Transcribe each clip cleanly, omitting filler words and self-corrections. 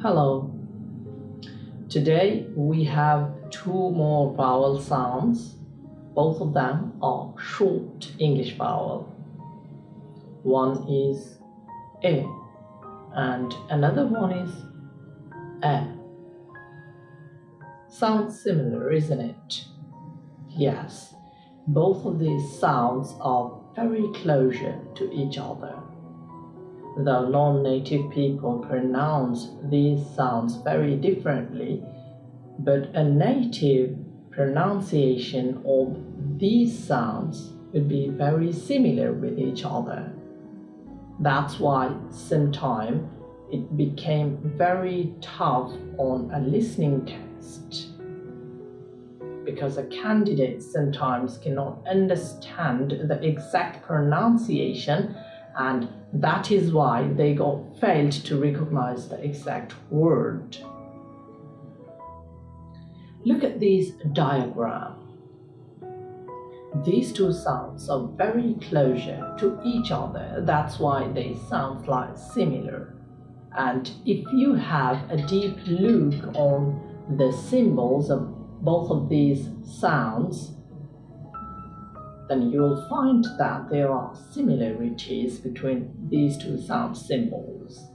Hello. Today we have two more vowel sounds. Both of them are short English vowel. One is A and another one is A. Sounds similar, isn't it? Yes, both of these sounds are very closer to each other. Though non-native people pronounce these sounds very differently, but a native pronunciation of these sounds would be very similar with each other. That's why sometimes it became very tough on a listening test, because a candidate sometimes cannot understand the exact pronunciation, and that is why they got failed to recognize the exact word. Look at this diagram. These two sounds are very closer to each other. That's why they sound like similar. And if you have a deep look on the symbols of both of these sounds, then you will find that there are similarities between these two sound symbols.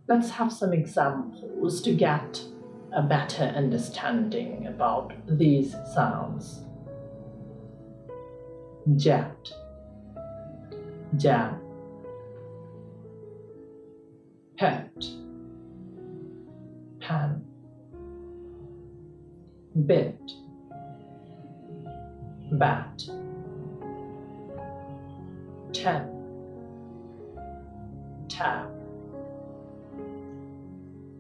Let's have some examples to get a better understanding about these sounds. Jet, jam, pet, pan, bit, bat, tap, tap,